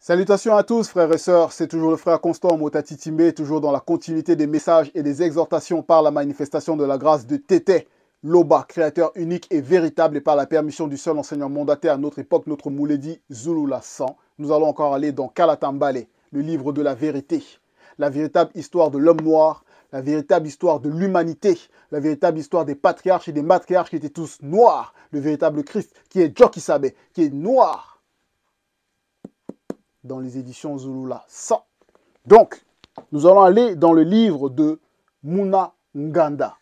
Salutations à tous, frères et sœurs. C'est toujours le frère Constant Motati Timbe, toujours dans la continuité des messages et des exhortations par la manifestation de la grâce de Tété, Loba, créateur unique et véritable, et par la permission du seul enseignant mandataire à notre époque, notre Mouledi Zulula 100. Nous allons encore aller dans Kalatambale, le livre de la vérité, la véritable histoire de l'homme noir, la véritable histoire de l'humanité, la véritable histoire des patriarches et des matriarches qui étaient tous noirs, le véritable Christ qui est Joki Sabe, qui est noir, dans les éditions Zulula 100. Donc, nous allons aller dans le livre de Muna Nganda.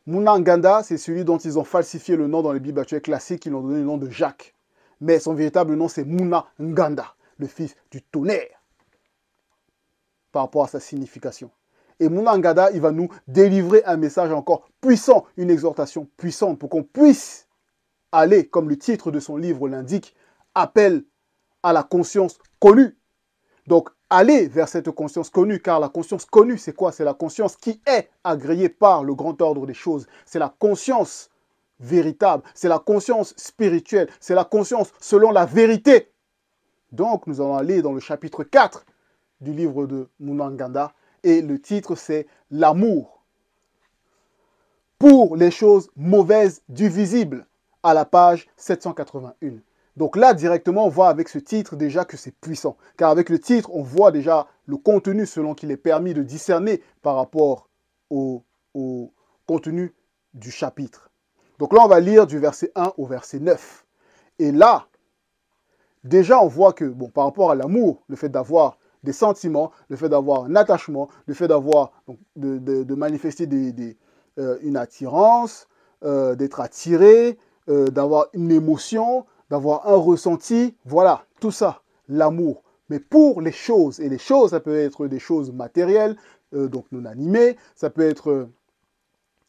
Muna Nganda, c'est celui dont ils ont falsifié le nom dans les Bibles actuelles classiques, ils l'ont donné le nom de Jacques. Mais son véritable nom, c'est Muna Nganda, le fils du tonnerre, par rapport à sa signification. Et Muna Nganda, il va nous délivrer un message encore puissant, une exhortation puissante, pour qu'on puisse aller, comme le titre de son livre l'indique, appel à la conscience connue. Donc, aller vers cette conscience connue, car la conscience connue, c'est quoi? C'est la conscience qui est agréée par le grand ordre des choses. C'est la conscience véritable, c'est la conscience spirituelle, c'est la conscience selon la vérité. Donc, nous allons aller dans le chapitre 4 du livre de Muna Nganda, et le titre, c'est « L'amour pour les choses mauvaises du visible » à la page 781. Donc là, directement, on voit avec ce titre déjà que c'est puissant. Car avec le titre, on voit déjà le contenu selon qu'il est permis de discerner par rapport au contenu du chapitre. Donc là, on va lire du verset 1 au verset 9. Et là, déjà, on voit que, bon, par rapport à l'amour, le fait d'avoir des sentiments, le fait d'avoir un attachement, le fait d'avoir, de manifester une attirance, d'être attiré, d'avoir une émotion, d'avoir un ressenti, voilà, tout ça, l'amour. Mais pour les choses, et les choses, ça peut être des choses matérielles, donc non animées, ça peut être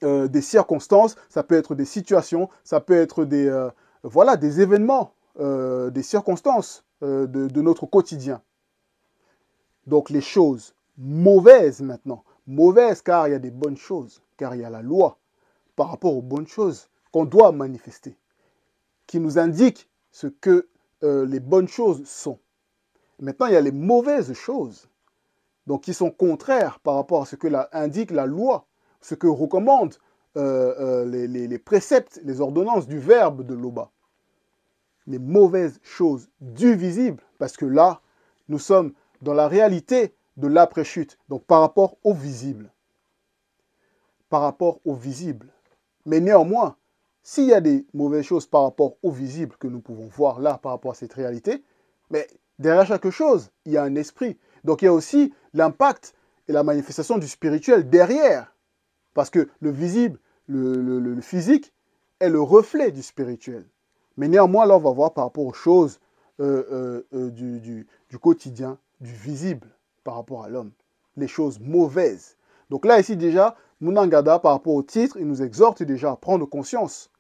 des circonstances, ça peut être des situations, ça peut être voilà, des événements, des circonstances de notre quotidien. Donc les choses mauvaises maintenant, mauvaises car il y a des bonnes choses, car il y a la loi par rapport aux bonnes choses qu'on doit manifester, qui nous indique ce que les bonnes choses sont. Maintenant, il y a les mauvaises choses, donc qui sont contraires par rapport à ce que indique la loi, ce que recommandent les préceptes, les ordonnances du verbe de Loba. Les mauvaises choses du visible, parce que là, nous sommes dans la réalité de l'après-chute, donc par rapport au visible. Par rapport au visible. Mais néanmoins, s'il y a des mauvaises choses par rapport au visible que nous pouvons voir là, par rapport à cette réalité, mais derrière chaque chose, il y a un esprit. Donc il y a aussi l'impact et la manifestation du spirituel derrière. Parce que le visible, le physique, est le reflet du spirituel. Mais néanmoins, là, on va voir par rapport aux choses du quotidien, du visible par rapport à l'homme. Les choses mauvaises. Donc là, ici déjà, Muna Nganda, par rapport au titre, il nous exhorte déjà à prendre conscience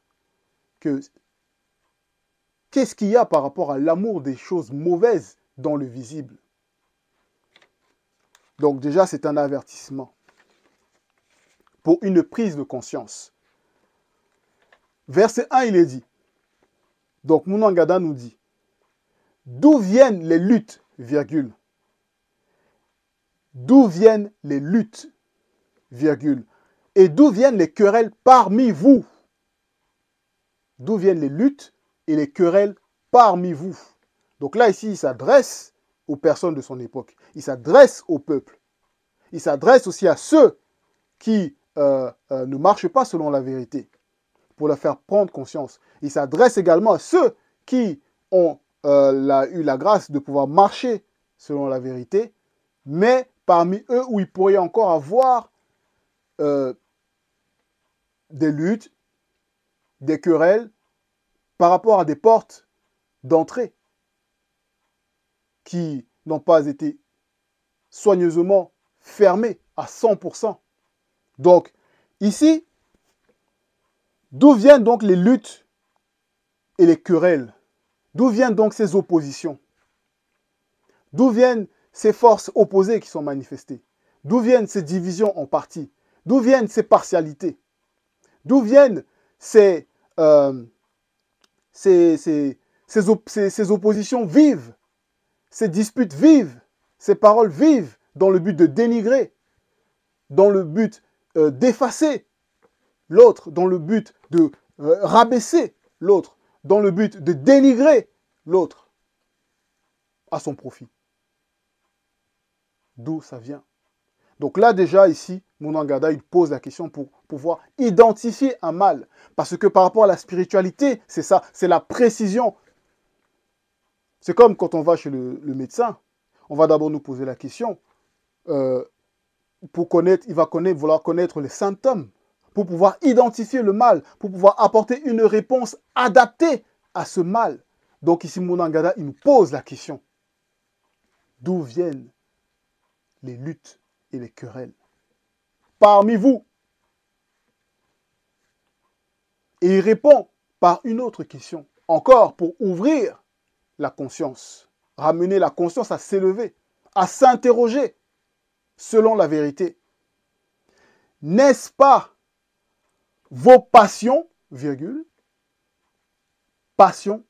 que qu'est-ce qu'il y a par rapport à l'amour des choses mauvaises dans le visible. Donc déjà, c'est un avertissement pour une prise de conscience. Verset 1, il est dit. Donc Muna Nganda nous dit, d'où viennent les luttes, virgule. D'où viennent les luttes, virgule. Et d'où viennent les querelles parmi vous? D'où viennent les luttes et les querelles parmi vous? Donc là, ici, il s'adresse aux personnes de son époque. Il s'adresse au peuple. Il s'adresse aussi à ceux qui ne marchent pas selon la vérité, pour leur faire prendre conscience. Il s'adresse également à ceux qui ont eu la grâce de pouvoir marcher selon la vérité, mais parmi eux où il pourrait encore avoir des luttes, des querelles par rapport à des portes d'entrée qui n'ont pas été soigneusement fermées à 100%. Donc, ici, d'où viennent donc les luttes et les querelles? D'où viennent donc ces oppositions? D'où viennent ces forces opposées qui sont manifestées? D'où viennent ces divisions en partie? D'où viennent ces partialités? D'où viennent ces oppositions vives ces disputes vivent, ces paroles vivent dans le but de dénigrer, dans le but d'effacer l'autre, dans le but de rabaisser l'autre, dans le but de dénigrer l'autre à son profit. D'où ça vient? Donc là déjà ici, Munangada, il pose la question pour pouvoir identifier un mal. Parce que par rapport à la spiritualité, c'est ça, c'est la précision. C'est comme quand on va chez le médecin, on va d'abord nous poser la question, pour connaître, il va vouloir connaître les symptômes, pour pouvoir identifier le mal, pour pouvoir apporter une réponse adaptée à ce mal. Donc ici, Munangada, il nous pose la question. D'où viennent les luttes et les querelles parmi vous? Et il répond par une autre question, encore pour ouvrir la conscience, ramener la conscience à s'élever, à s'interroger selon la vérité. N'est-ce pas vos passions, virgule, passions?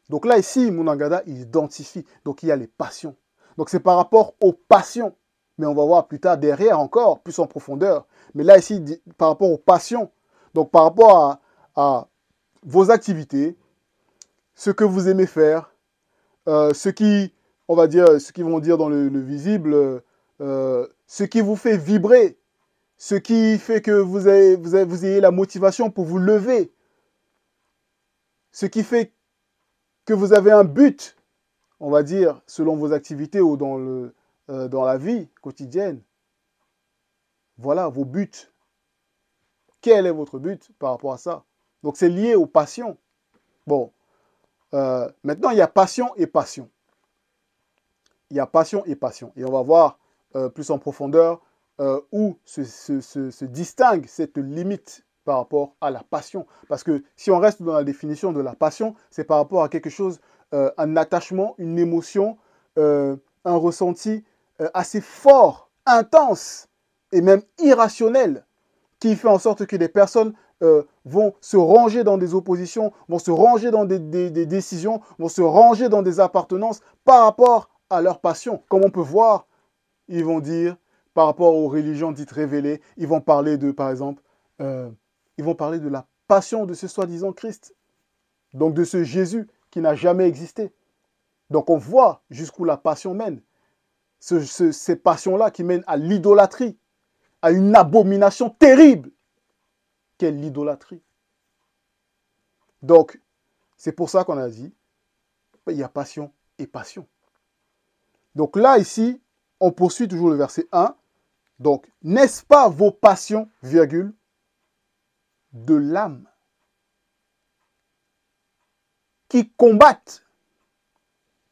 Donc là, ici, Munangada, il identifie. Donc il y a les passions. Donc c'est par rapport aux passions. Mais on va voir plus tard, derrière encore, plus en profondeur. Mais là, ici, par rapport aux passions. Donc par rapport à vos activités, ce que vous aimez faire, ce qui, on va dire, ce qu'ils vont dire dans le visible, ce qui vous fait vibrer, ce qui fait que vous ayez la motivation pour vous lever, ce qui fait que vous avez un but, on va dire, selon vos activités ou dans la vie quotidienne. Voilà vos buts. Quel est votre but par rapport à ça? Donc c'est lié aux passions. Bon, maintenant il y a passion et passion. Il y a passion et passion. Et on va voir plus en profondeur où se distingue cette limite par rapport à la passion. Parce que si on reste dans la définition de la passion, c'est par rapport à quelque chose, un attachement, une émotion, un ressenti assez fort, intense et même irrationnel, qui fait en sorte que des personnes vont se ranger dans des oppositions, vont se ranger dans des décisions, vont se ranger dans des appartenances par rapport à leur passion. Comme on peut voir, ils vont dire, par rapport aux religions dites révélées, ils vont parler de, par exemple, ils vont parler de la passion de ce soi-disant Christ. Donc de ce Jésus qui n'a jamais existé. Donc on voit jusqu'où la passion mène. Ces passions-là qui mènent à l'idolâtrie, à une abomination terrible qu'est l'idolâtrie. Donc, c'est pour ça qu'on a dit, il y a passion et passion. Donc là, ici, on poursuit toujours le verset 1. Donc, n'est-ce pas vos passions, virgule, de l'âme, qui combattent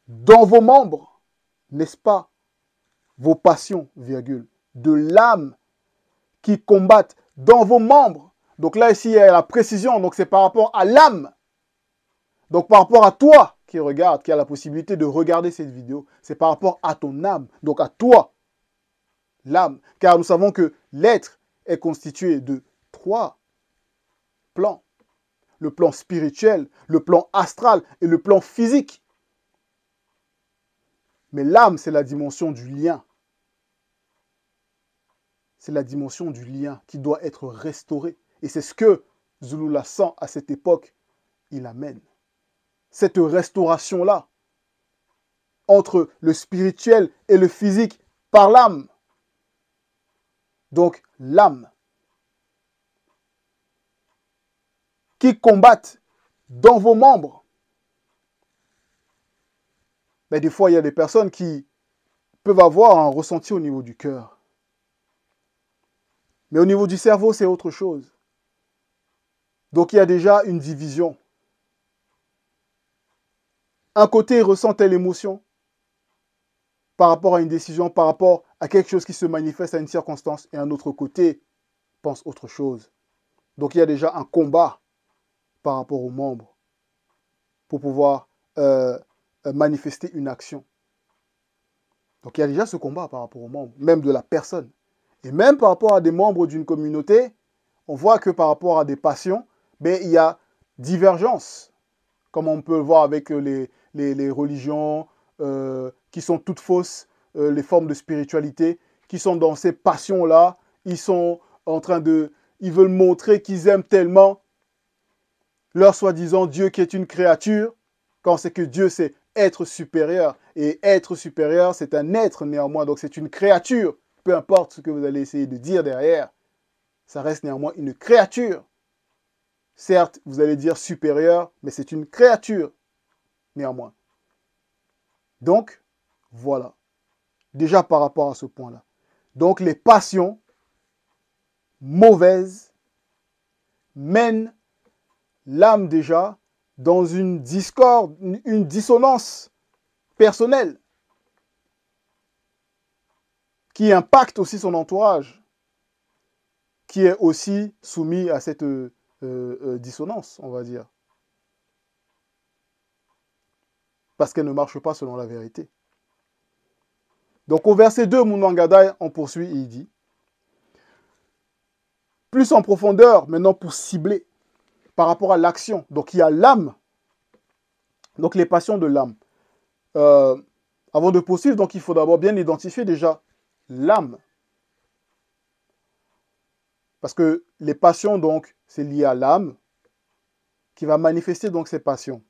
dans vos membres, n'est-ce pas vos passions, virgule, de l'âme, qui combattent dans vos membres. Donc là, ici, il y a la précision. Donc c'est par rapport à l'âme. Donc par rapport à toi qui regarde, qui a la possibilité de regarder cette vidéo, c'est par rapport à ton âme. Donc à toi, l'âme. Car nous savons que l'être est constitué de 3 plans. Le plan spirituel, le plan astral et le plan physique. Mais l'âme, c'est la dimension du lien. C'est la dimension du lien qui doit être restaurée. Et c'est ce que Zulula 100 à cette époque, il amène. Cette restauration-là, entre le spirituel et le physique, par l'âme. Donc, l'âme. Qui combattent dans vos membres. Mais des fois, il y a des personnes qui peuvent avoir un ressenti au niveau du cœur. Mais au niveau du cerveau, c'est autre chose. Donc il y a déjà une division. Un côté ressent telle émotion par rapport à une décision, par rapport à quelque chose qui se manifeste à une circonstance, et un autre côté pense autre chose. Donc il y a déjà un combat par rapport aux membres pour pouvoir manifester une action. Donc il y a déjà ce combat par rapport aux membres, même de la personne. Et même par rapport à des membres d'une communauté, on voit que par rapport à des passions, il y a divergence. Comme on peut le voir avec les religions, qui sont toutes fausses, les formes de spiritualité, qui sont dans ces passions-là. Ils sont en train de... Ils veulent montrer qu'ils aiment tellement leur soi-disant Dieu qui est une créature, quand c'est que Dieu, c'est être supérieur. Et être supérieur, c'est un être néanmoins, donc c'est une créature. Peu importe ce que vous allez essayer de dire derrière, ça reste néanmoins une créature. Certes, vous allez dire supérieur, mais c'est une créature, néanmoins. Donc, voilà. Déjà par rapport à ce point-là. Donc, les passions mauvaises mènent l'âme déjà dans une discorde, une dissonance personnelle qui impacte aussi son entourage, qui est aussi soumis à cette dissonance, on va dire. Parce qu'elle ne marche pas selon la vérité. Donc au verset 2, Munwangadai, on poursuit et il dit, plus en profondeur, maintenant pour cibler, par rapport à l'action. Donc il y a l'âme, donc les passions de l'âme. Avant de poursuivre, donc il faut d'abord bien identifier déjà l'âme. Parce que les passions, donc, c'est lié à l'âme qui va manifester donc ces passions.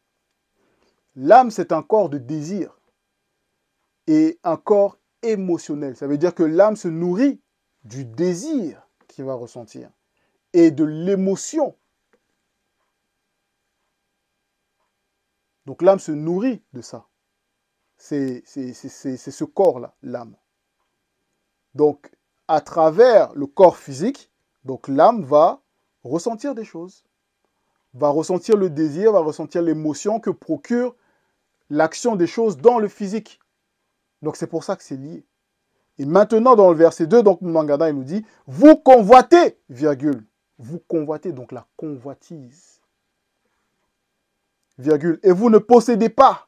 L'âme, c'est un corps de désir et un corps émotionnel. Ça veut dire que l'âme se nourrit du désir qu'il va ressentir et de l'émotion. Donc l'âme se nourrit de ça. C'est ce corps-là, l'âme. Donc, à travers le corps physique, donc l'âme va ressentir des choses, va ressentir le désir, va ressentir l'émotion que procure l'action des choses dans le physique. Donc c'est pour ça que c'est lié. Et maintenant, dans le verset 2, donc Mangada, il nous dit, vous convoitez, virgule. Vous convoitez, donc la convoitise. Virgule. Et vous ne possédez pas.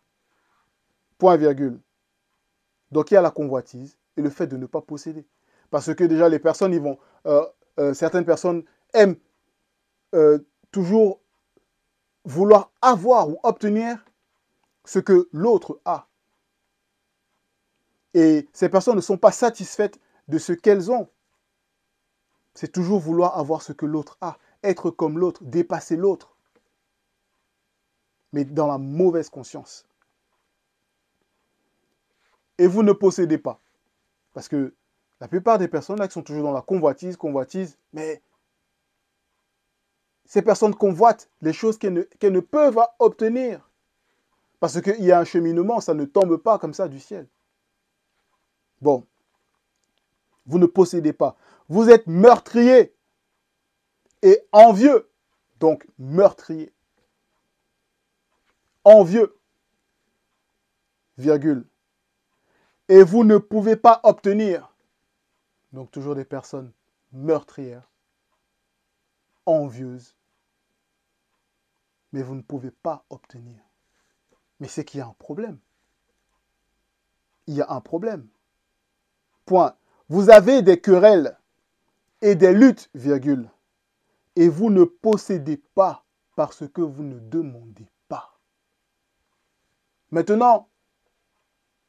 Point, virgule. Donc il y a la convoitise et le fait de ne pas posséder. Parce que déjà, les personnes, ils vont... certaines personnes aiment toujours vouloir avoir ou obtenir ce que l'autre a. Et ces personnes ne sont pas satisfaites de ce qu'elles ont. C'est toujours vouloir avoir ce que l'autre a, être comme l'autre, dépasser l'autre. Mais dans la mauvaise conscience. Et vous ne possédez pas. Parce que la plupart des personnes là qui sont toujours dans la convoitise, mais ces personnes convoitent les choses qu'elles ne peuvent obtenir. Parce qu'il y a un cheminement, ça ne tombe pas comme ça du ciel. Bon, vous ne possédez pas. Vous êtes meurtrier et envieux. Donc, meurtrier. Envieux. Virgule. Et vous ne pouvez pas obtenir. Donc, toujours des personnes meurtrières, envieuses. Mais vous ne pouvez pas obtenir. Mais c'est qu'il y a un problème. Il y a un problème. Point. Vous avez des querelles et des luttes, virgule. Et vous ne possédez pas parce que vous ne demandez pas. Maintenant,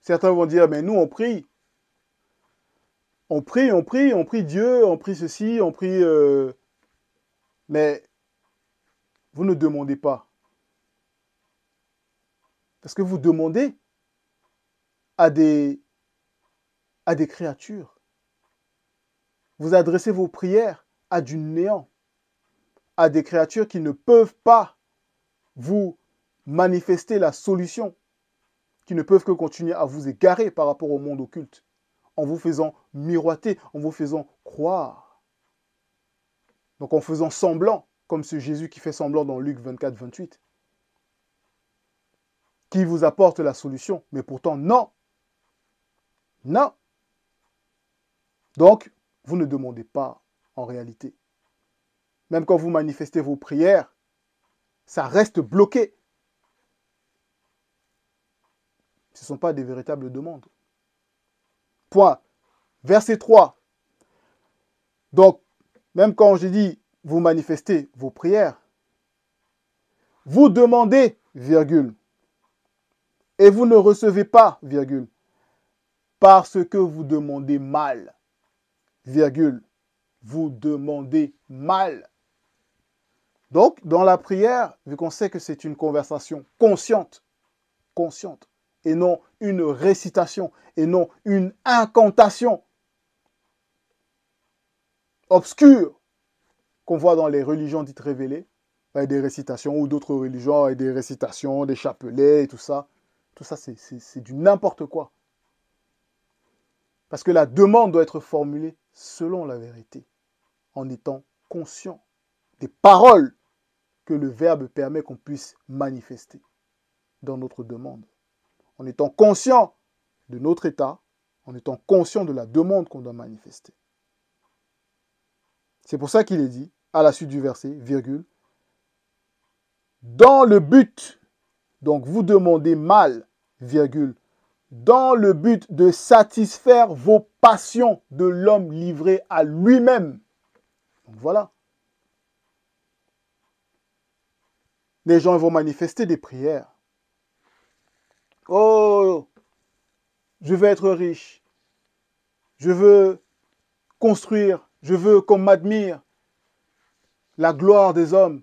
certains vont dire, mais nous on prie. On prie Dieu, on prie ceci, on prie... mais vous ne demandez pas. Parce que vous demandez à des créatures. Vous adressez vos prières à du néant, à des créatures qui ne peuvent pas vous manifester la solution, qui ne peuvent que continuer à vous égarer par rapport au monde occulte, en vous faisant miroiter, en vous faisant croire. Donc en faisant semblant, comme ce Jésus qui fait semblant dans Luc 24, 28, qui vous apporte la solution, mais pourtant non. Non. Donc, vous ne demandez pas en réalité. Même quand vous manifestez vos prières, ça reste bloqué. Ce ne sont pas des véritables demandes. Point. Verset 3. Donc, même quand j'ai dit vous manifestez vos prières, vous demandez, virgule, Et vous ne recevez pas, virgule, parce que vous demandez mal, virgule, vous demandez mal. Donc, dans la prière, vu qu'on sait que c'est une conversation consciente, et non une récitation, et non une incantation obscure qu'on voit dans les religions dites révélées, avec des récitations, ou d'autres religions avec des récitations, des chapelets et tout ça. Tout ça, c'est du n'importe quoi. Parce que la demande doit être formulée selon la vérité, en étant conscient des paroles que le Verbe permet qu'on puisse manifester dans notre demande. En étant conscient de notre état, en étant conscient de la demande qu'on doit manifester. C'est pour ça qu'il est dit, à la suite du verset, virgule, dans le but, donc vous demandez mal, virgule, dans le but de satisfaire vos passions de l'homme livré à lui-même. Donc voilà. Les gens vont manifester des prières. Oh, je veux être riche. Je veux construire. Je veux qu'on m'admire. La gloire des hommes.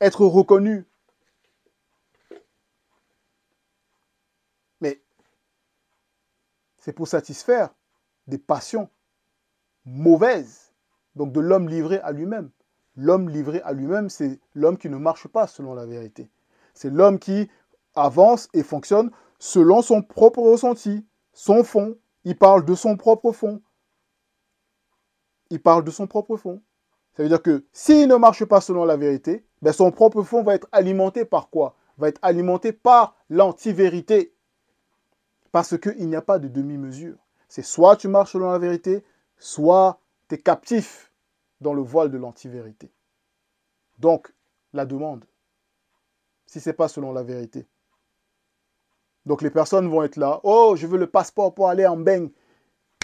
Être reconnu. Mais c'est pour satisfaire des passions mauvaises. Donc de l'homme livré à lui-même. L'homme livré à lui-même, c'est l'homme qui ne marche pas selon la vérité. C'est l'homme qui avance et fonctionne selon son propre ressenti, son fond. Il parle de son propre fond. Il parle de son propre fond. Ça veut dire que s'il ne marche pas selon la vérité, ben son propre fond va être alimenté par quoi? Va être alimenté par l'anti-vérité. Parce qu'il n'y a pas de demi-mesure. C'est soit tu marches selon la vérité, soit tu es captif dans le voile de l'anti-vérité. Donc, la demande, si ce n'est pas selon la vérité. Donc, les personnes vont être là. Oh, je veux le passeport pour aller en bang.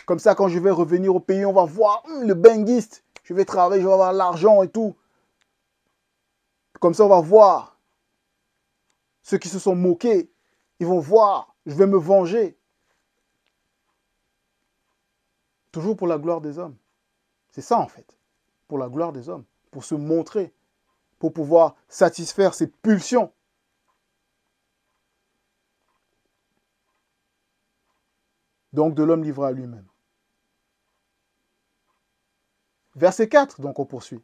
Comme ça, quand je vais revenir au pays, on va voir le banguiste. Je vais travailler, je vais avoir l'argent et tout. Comme ça, on va voir. Ceux qui se sont moqués, ils vont voir. Je vais me venger. Toujours pour la gloire des hommes. C'est ça, en fait. Pour la gloire des hommes. Pour se montrer. Pour pouvoir satisfaire ses pulsions. Donc, de l'homme livré à lui-même. Verset 4, donc on poursuit.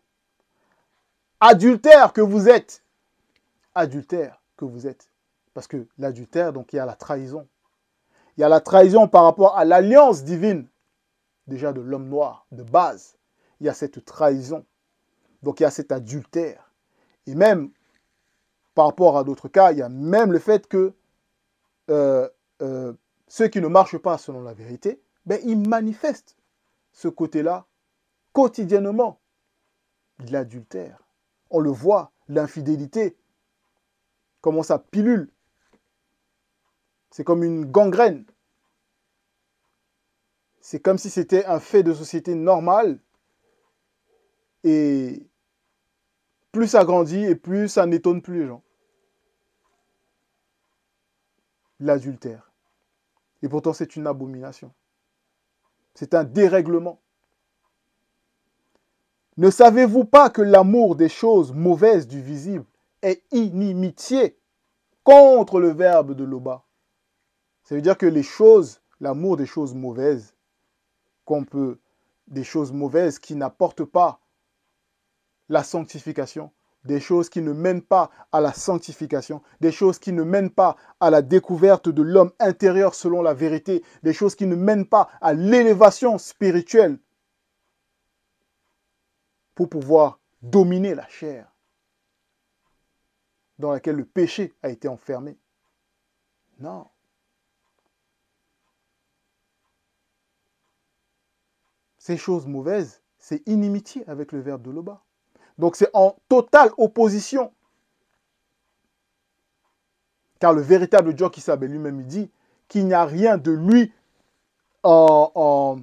Adultère que vous êtes. Adultère que vous êtes. Parce que l'adultère, donc il y a la trahison. Il y a la trahison par rapport à l'alliance divine. Déjà de l'homme noir, de base. Il y a cette trahison. Donc il y a cet adultère. Et même, par rapport à d'autres cas, il y a même le fait que ceux qui ne marchent pas selon la vérité, ben, ils manifestent ce côté-là quotidiennement. L'adultère. On le voit, l'infidélité. Comment ça pilule. C'est comme une gangrène. C'est comme si c'était un fait de société normal. Et plus ça grandit et plus ça n'étonne plus les gens. L'adultère. Et pourtant, c'est une abomination. C'est un dérèglement. Ne savez-vous pas que l'amour des choses mauvaises du visible est inimitié contre le verbe de Loba? Ça veut dire que les choses, l'amour des choses mauvaises, des choses mauvaises qui n'apportent pas la sanctification, des choses qui ne mènent pas à la sanctification, des choses qui ne mènent pas à la découverte de l'homme intérieur selon la vérité, des choses qui ne mènent pas à l'élévation spirituelle pour pouvoir dominer la chair dans laquelle le péché a été enfermé. Non. Ces choses mauvaises, c'est inimitié avec le verbe de Loba. Donc c'est en totale opposition. Car le véritable Dieu qui s'appelle lui-même, il dit qu'il n'y a rien de lui en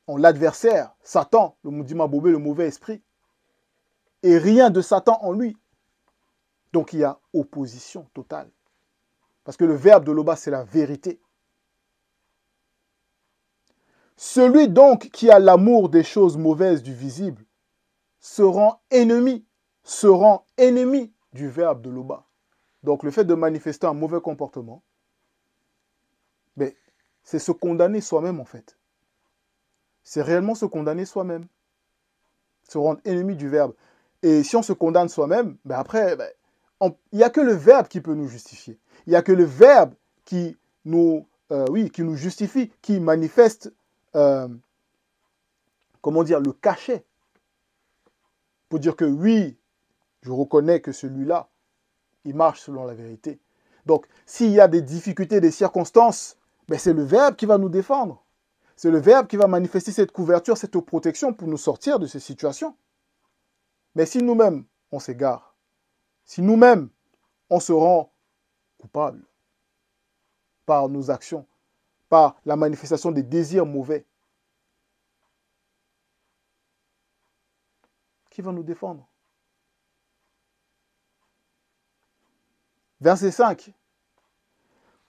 l'adversaire, Satan, le Moudima Bobé, le mauvais esprit. Et rien de Satan en lui. Donc il y a opposition totale. Parce que le verbe de Loba, c'est la vérité. Celui donc qui a l'amour des choses mauvaises du visible se rend ennemi du verbe de Loba. Donc le fait de manifester un mauvais comportement, c'est se condamner soi-même en fait. C'est réellement se condamner soi-même. Se rendre ennemi du verbe. Et si on se condamne soi-même, après, il n'y a que le verbe qui peut nous justifier. Il n'y a que le verbe qui nous justifie, qui manifeste, le cachet. Pour dire que oui, je reconnais que celui-là, il marche selon la vérité. Donc, s'il y a des difficultés, des circonstances, c'est le verbe qui va nous défendre. C'est le verbe qui va manifester cette couverture, cette protection pour nous sortir de ces situations. Mais si nous-mêmes, on s'égare, si nous-mêmes, on se rend coupable par nos actions, par la manifestation des désirs mauvais, qui va nous défendre? Verset 5.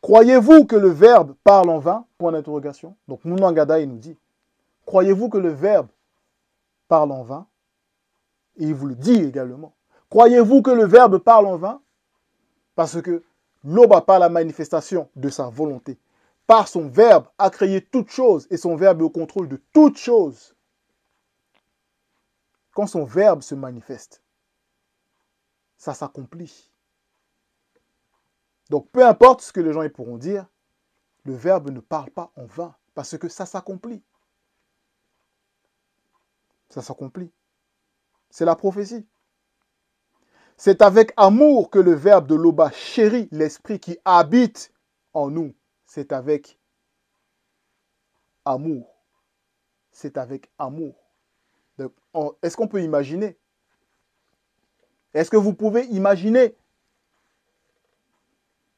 Croyez-vous que le verbe parle en vain? Point d'interrogation. Donc Munangada, il nous dit, croyez-vous que le verbe parle en vain? Et il vous le dit également. Croyez-vous que le verbe parle en vain? Parce que Loba, par la manifestation de sa volonté, par son verbe, a créé toute chose et son verbe est au contrôle de toute chose. Quand son verbe se manifeste, ça s'accomplit. Donc, peu importe ce que les gens pourront dire, le verbe ne parle pas en vain, parce que ça s'accomplit. Ça s'accomplit. C'est la prophétie. C'est avec amour que le verbe de Loba chérit l'esprit qui habite en nous. C'est avec amour. C'est avec amour. Est-ce qu'on peut imaginer? Est-ce que vous pouvez imaginer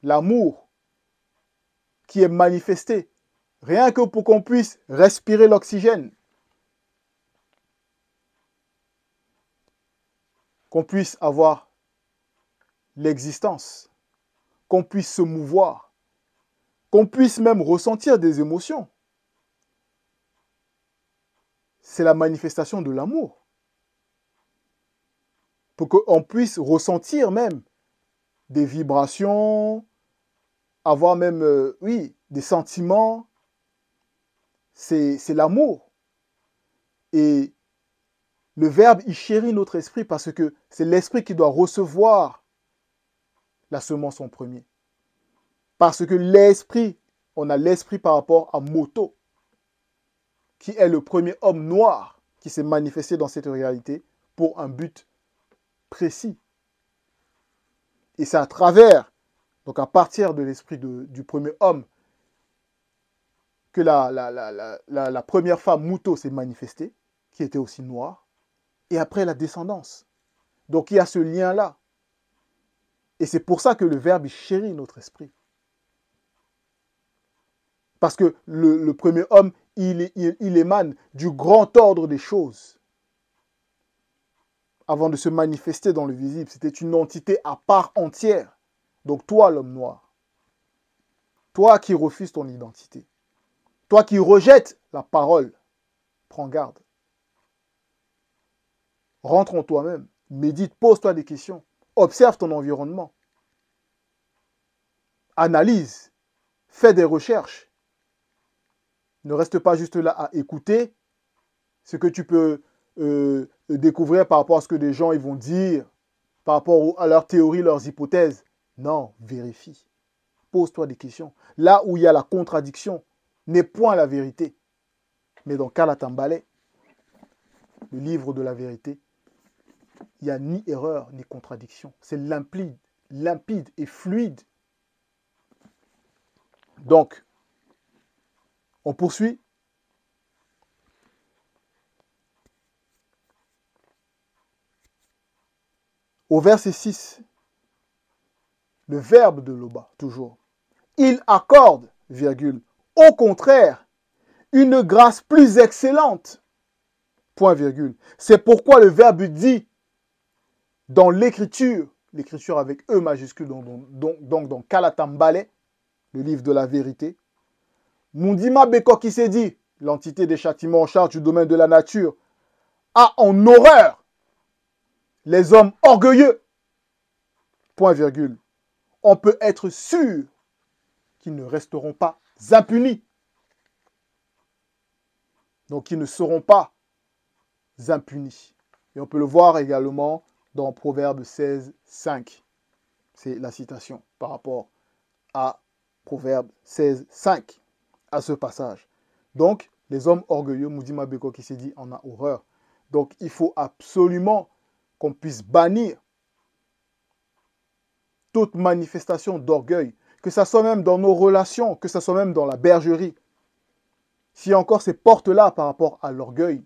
l'amour qui est manifesté, rien que pour qu'on puisse respirer l'oxygène, qu'on puisse avoir l'existence, qu'on puisse se mouvoir, qu'on puisse même ressentir des émotions. C'est la manifestation de l'amour. Pour qu'on puisse ressentir même des vibrations, avoir même, des sentiments. C'est l'amour. Et le verbe, il chérit notre esprit parce que c'est l'esprit qui doit recevoir la semence en premier. Parce que l'esprit, on a l'esprit par rapport à Moto, qui est le premier homme noir qui s'est manifesté dans cette réalité pour un but précis. Et c'est à travers, donc à partir de l'esprit du premier homme, que la première femme Muto s'est manifestée, qui était aussi noire, et après la descendance. Donc il y a ce lien-là. Et c'est pour ça que le verbe chérit notre esprit. Parce que le premier homme, il émane du grand ordre des choses. Avant de se manifester dans le visible, c'était une entité à part entière. Donc toi, l'homme noir, toi qui refuses ton identité, toi qui rejettes la parole, prends garde. Rentre en toi-même, médite, pose-toi des questions, observe ton environnement, analyse, fais des recherches. Ne reste pas juste là à écouter ce que tu peux découvrir par rapport à ce que des gens ils vont dire, par rapport à leurs théories, leurs hypothèses. Non, vérifie. Pose-toi des questions. Là où il y a la contradiction, n'est point la vérité. Mais dans Kalatambale, le livre de la vérité, il n'y a ni erreur ni contradiction. C'est limpide et fluide. Donc, on poursuit. Au verset 6, le verbe de Loba, toujours. Il accorde, virgule, au contraire, une grâce plus excellente, point virgule. C'est pourquoi le verbe dit dans l'écriture, l'écriture avec E majuscule, donc dans Kalatambale, le livre de la vérité. Mundima Beko qui s'est dit, l'entité des châtiments en charge du domaine de la nature, a en horreur les hommes orgueilleux. Point virgule. On peut être sûr qu'ils ne resteront pas impunis. Donc, ils ne seront pas impunis. Et on peut le voir également dans Proverbe 16, 5. C'est la citation par rapport à Proverbe 16, 5, à ce passage. Donc, les hommes orgueilleux, Mundima Beko qui s'est dit, en a horreur. Donc, il faut absolument qu'on puisse bannir toute manifestation d'orgueil, que ce soit même dans nos relations, que ce soit même dans la bergerie. S'il y a encore ces portes-là par rapport à l'orgueil,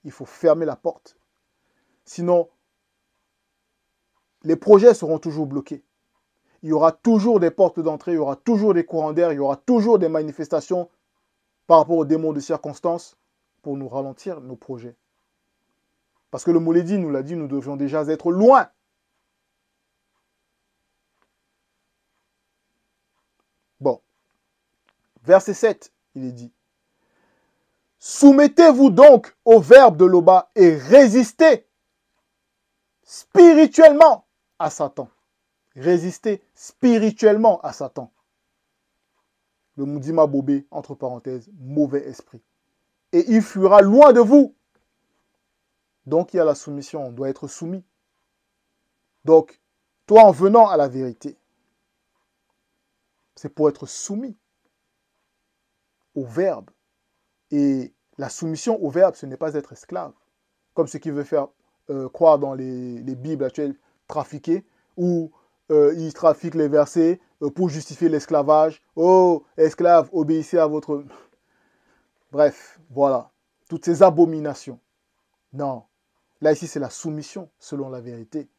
il faut fermer la porte. Sinon, les projets seront toujours bloqués. Il y aura toujours des portes d'entrée, il y aura toujours des courants d'air, il y aura toujours des manifestations par rapport aux démons de circonstances pour nous ralentir nos projets. Parce que le Mouledi nous l'a dit, nous devions déjà être loin. Bon. Verset 7, il est dit. Soumettez-vous donc au verbe de l'Oba et résistez spirituellement à Satan. Résistez spirituellement à Satan. Le Mundima Bobé, entre parenthèses, mauvais esprit. Et il fuira loin de vous. Donc il y a la soumission, on doit être soumis. Donc, toi en venant à la vérité, c'est pour être soumis au verbe. Et la soumission au verbe, ce n'est pas être esclave. Comme ce qui veut faire croire dans les Bibles actuelles trafiquées, où ils trafiquent les versets pour justifier l'esclavage. Oh, esclaves, obéissez à votre... Bref, voilà. Toutes ces abominations. Non. Là, ici, c'est la soumission selon la vérité.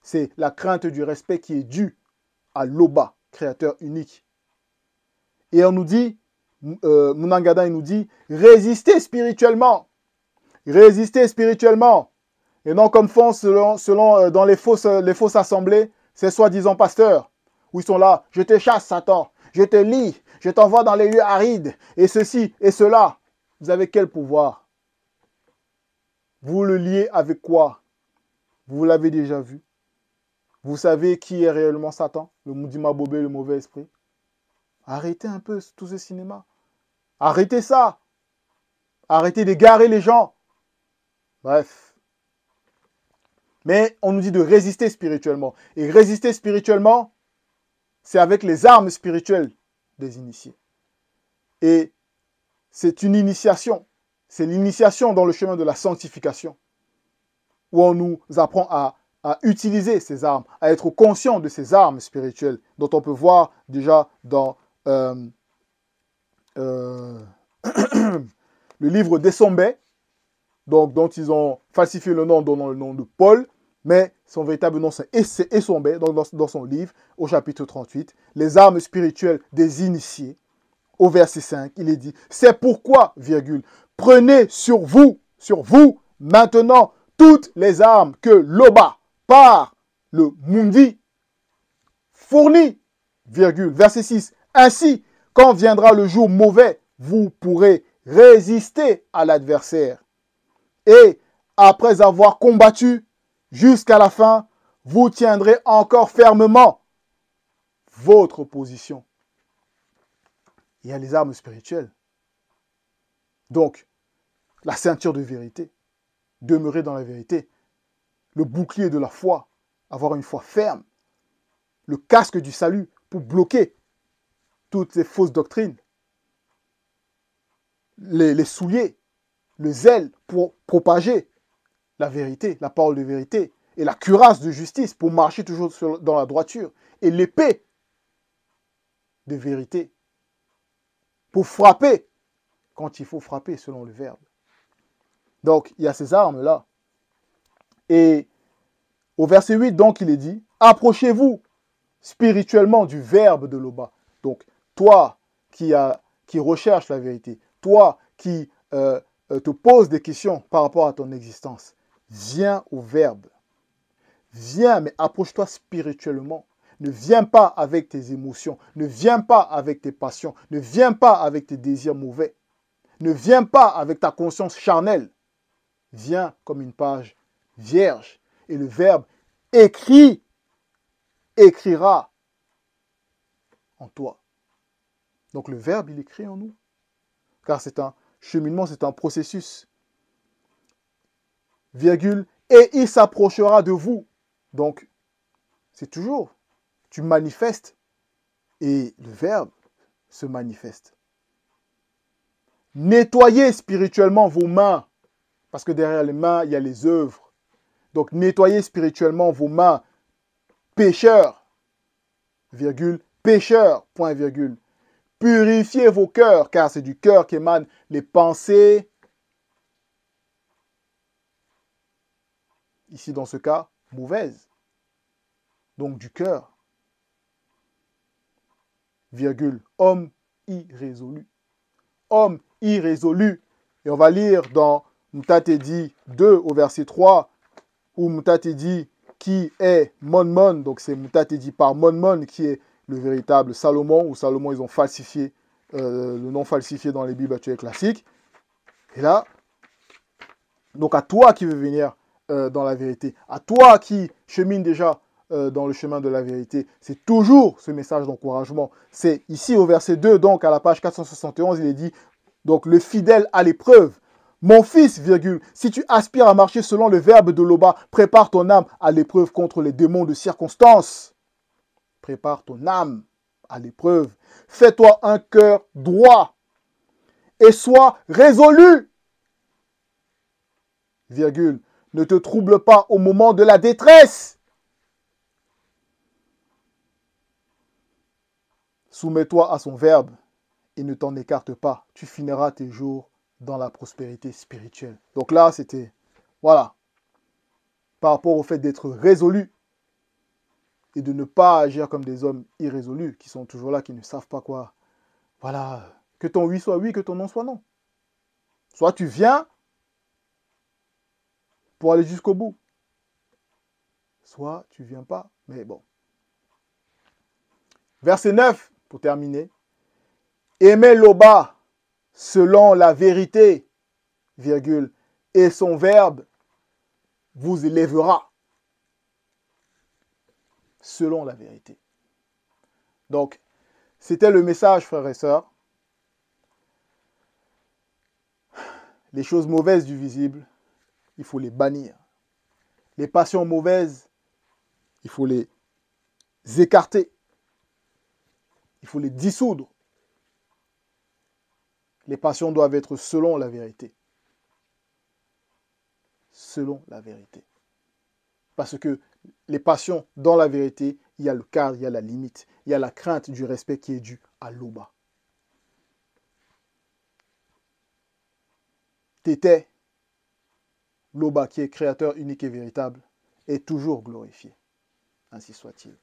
C'est la crainte du respect qui est due à l'Oba, créateur unique. Et on nous dit, Munangada, il nous dit, résistez spirituellement. Résistez spirituellement. Et non comme font selon dans les fausses assemblées, ces soi-disant pasteurs, où ils sont là, je te chasse, Satan, je te lie, je t'envoie dans les lieux arides, et ceci et cela. Vous avez quel pouvoir? Vous le liez avec quoi? Vous l'avez déjà vu? Vous savez qui est réellement Satan? Le Mundima Bobé, le mauvais esprit? Arrêtez un peu tout ce cinéma. Arrêtez ça. Arrêtez d'égarer les gens. Bref. Mais on nous dit de résister spirituellement. Et résister spirituellement, c'est avec les armes spirituelles des initiés. Et c'est une initiation. C'est l'initiation dans le chemin de la sanctification. Où on nous apprend à utiliser ces armes, à être conscient de ces armes spirituelles, dont on peut voir déjà dans le livre d'Essombé, dont ils ont falsifié le nom, donnant le nom de Paul, mais son véritable nom c'est Essombé, dans son livre, au chapitre 38, les armes spirituelles des initiés, au verset 5, il est dit, c'est pourquoi, virgule, prenez sur vous, maintenant, toutes les armes que l'Oba, par le Mundi, fournit, virgule, verset 6, ainsi, quand viendra le jour mauvais, vous pourrez résister à l'adversaire. Et après avoir combattu jusqu'à la fin, vous tiendrez encore fermement votre position. Il y a les armes spirituelles. Donc, la ceinture de vérité, demeurer dans la vérité, le bouclier de la foi, avoir une foi ferme, le casque du salut pour bloquer toutes ces fausses doctrines, les souliers, le zèle pour propager la vérité, la parole de vérité, et la cuirasse de justice pour marcher toujours dans la droiture, et l'épée de vérité pour frapper quand il faut frapper selon le verbe. Donc, il y a ces armes-là. Et au verset 8, donc, il est dit, approchez-vous spirituellement du verbe de l'Oba. Donc, toi qui recherches la vérité, toi qui te poses des questions par rapport à ton existence, viens au verbe. Viens, mais approche-toi spirituellement. Ne viens pas avec tes émotions. Ne viens pas avec tes passions. Ne viens pas avec tes désirs mauvais. Ne viens pas avec ta conscience charnelle. Viens comme une page vierge. Et le Verbe écrit, écrira en toi. Donc le Verbe, il écrit en nous. Car c'est un cheminement, c'est un processus. Virgule, et il s'approchera de vous. Donc, c'est toujours, tu manifestes et le Verbe se manifeste. Nettoyez spirituellement vos mains, parce que derrière les mains, il y a les œuvres. Donc, nettoyez spirituellement vos mains, pécheurs, virgule, pécheurs, point virgule. Purifiez vos cœurs, car c'est du cœur qu'émanent les pensées, ici dans ce cas, mauvaises. Donc, du cœur, virgule, homme irrésolu. Homme irrésolu. Et on va lire dans Moutatedi 2 au verset 3, où Moutatedi qui est Monmon, donc c'est Moutatedi par Monmon qui est le véritable Salomon, ou Salomon ils ont falsifié le nom falsifié dans les Bibles actuelles classiques. Et là, donc à toi qui veux venir dans la vérité, à toi qui chemine déjà dans le chemin de la vérité, c'est toujours ce message d'encouragement. C'est ici au verset 2, donc à la page 471, il est dit, donc le fidèle à l'épreuve. Mon fils, virgule, si tu aspires à marcher selon le verbe de Loba, prépare ton âme à l'épreuve contre les démons de circonstance. Prépare ton âme à l'épreuve. Fais-toi un cœur droit et sois résolu. Virgule, ne te trouble pas au moment de la détresse. Soumets-toi à son verbe et ne t'en écarte pas. Tu finiras tes jours dans la prospérité spirituelle. Donc là, c'était, voilà, par rapport au fait d'être résolu et de ne pas agir comme des hommes irrésolus qui sont toujours là, qui ne savent pas quoi. Voilà, que ton oui soit oui, que ton non soit non. Soit tu viens pour aller jusqu'au bout, soit tu viens pas, mais bon. Verset 9, pour terminer. Aimez Loba selon la vérité, virgule, et son verbe vous élèvera selon la vérité. Donc, c'était le message, frères et sœurs. Les choses mauvaises du visible, il faut les bannir. Les passions mauvaises, il faut les écarter. Il faut les dissoudre. Les passions doivent être selon la vérité. Selon la vérité. Parce que les passions, dans la vérité, il y a le cadre, il y a la limite. Il y a la crainte du respect qui est due à Loba. Tété, Loba qui est créateur unique et véritable, est toujours glorifié. Ainsi soit-il.